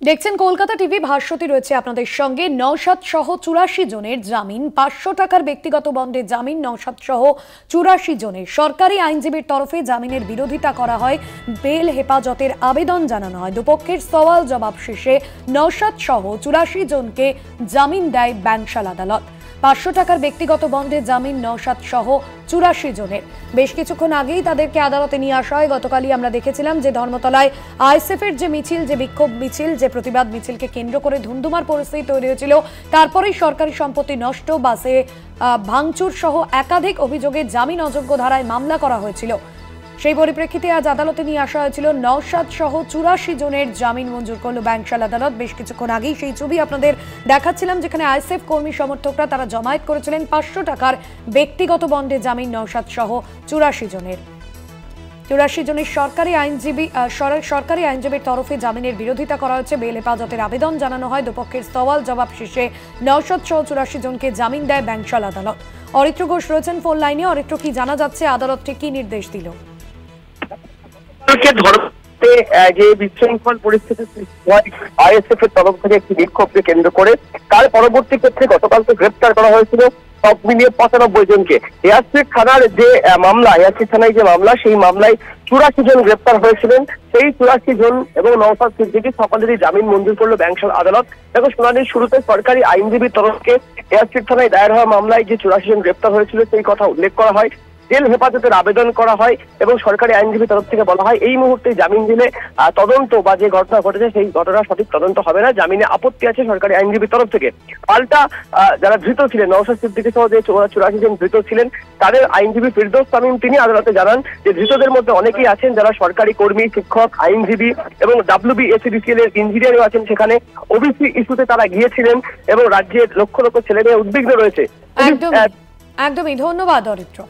দেখছেন কলকাতা টিভি, ভাস্বতী রয়েছে আপনাদের সঙ্গে। নওশাদ সহ 84 জনের জামিন, 500 টাকার ব্যক্তিগত বন্ডে জামিন। নওশাদ সহ 84 জনের সরকারি আইনজীবীর তরফে জামিনের বিরোধিতা করা হয়, বেল হেফাজতের আবেদন জানানো হয়। দুপক্ষের সওয়াল জবাব শেষে নওশাদ সহ 84 জনকে জামিন দেয় ব্যাংশাল আদালত। 500 টাকার ব্যক্তিগত বন্ডে জামিন নওশাদ সহ 84 জনের। বেশ কিছুক্ষণ আগেই তাদেরকে আদালতে নিয়ে আসা হয়। গতকালই আমরা দেখেছিলাম যে ধর্মতলায় আইএসএফ এর যে মিছিল, যে বিক্ষোভ মিছিল, যে প্রতিবাদ মিছিলকে কেন্দ্র করে ধুন্ধুমার পরিস্থিতি তৈরি হয়েছিল। তারপরেই সরকারি সম্পত্তি নষ্ট, বাসে ভাঙচুর সহ একাধিক অভিযোগে জামিন অযোগ্য ধারায় মামলা করা হয়েছিল। সেই পরিপ্রেক্ষিতে আজ আদালতে নিয়ে আসা হয়েছিল নওশাদ সহ 84 জনের জামিন মঞ্জুর করল ব্যাংশাল আদালত। বেশ কিছুক্ষণ আগেই সেই ছবি আপনাদের দেখাচ্ছিলাম, যেখানে আইএসএফ কর্মী সমর্থকরা তারা জমায়েত করেছিলেন 500 টাকার ব্যক্তিগত বন্ডে জামিন নওশাদ সহ 84 জনের। 84 জনের সরকারি আইনজীবীর তরফে জামিনের বিরোধিতা করা হয়েছে, বেল হেফাজতের আবেদন জানানো হয়। দুপক্ষের সওয়াল জবাব শেষে নওশাদ সহ 84 জনকে জামিন দেয় ব্যাংশাল আদালত। অরিত্র ঘোষ রয়েছেন ফোন লাইনে। অরিত্র, কি জানা যাচ্ছে, আদালতটি কি নির্দেশ দিল? যে বিশৃঙ্খল পরিস্থিতি আইএসএফ এর তরফ থেকে একটি বিক্ষোভকে কেন্দ্র করে তার পরবর্তী ক্ষেত্রে গতকালকে গ্রেপ্তার করা হয়েছিল সব মিলিয়ে 95 জনকে। এয়ারস্ট্রিট থানার যে মামলা, এয়ারস্ট্রিট থানায় যে মামলা, সেই মামলায় 84 জন গ্রেপ্তার হয়েছিলেন। সেই 84 জন এবং নওশাদ সিদ্দিকী সকলেরই জামিন মঞ্জুর করলো ব্যাংশাল আদালত। দেখো, শুনানির শুরুতে সরকারি আইনজীবীর তরফকে এয়ারস্ট্রিট থানায় দায়ের হওয়া মামলায় যে 84 জন গ্রেপ্তার হয়েছিল সেই কথা উল্লেখ করা হয়, জেল হেফাজতের আবেদন করা হয় এবং সরকারি আইনজীবী তরফ থেকে বলা হয় এই মুহূর্তে জামিন দিলে তদন্ত বা যে ঘটনা ঘটেছে সেই ঘটনার সঠিক তদন্ত হবে না, জামিনে আপত্তি আছে সরকারি আইনজীবীর তরফ থেকে। পাল্টা যারা ধৃত ছিলেন, নওশাদ সিদ্দিকী সহ যে 84 জন ধৃত ছিলেন, তাদের আইনজীবী ফিরদৌস তামিম তিনি আদালতে জানান যে ধৃতদের মধ্যে অনেকেই আছেন যারা সরকারি কর্মী, শিক্ষক, আইনজীবী এবং WBSEDCL এর ইঞ্জিনিয়ারও আছেন। সেখানে ওবিসি ইস্যুতে তারা গিয়েছিলেন এবং রাজ্যের লক্ষ লক্ষ ছেলে মেয়ে উদ্বিগ্ন রয়েছে। একদমই ধন্যবাদ অরিত্র।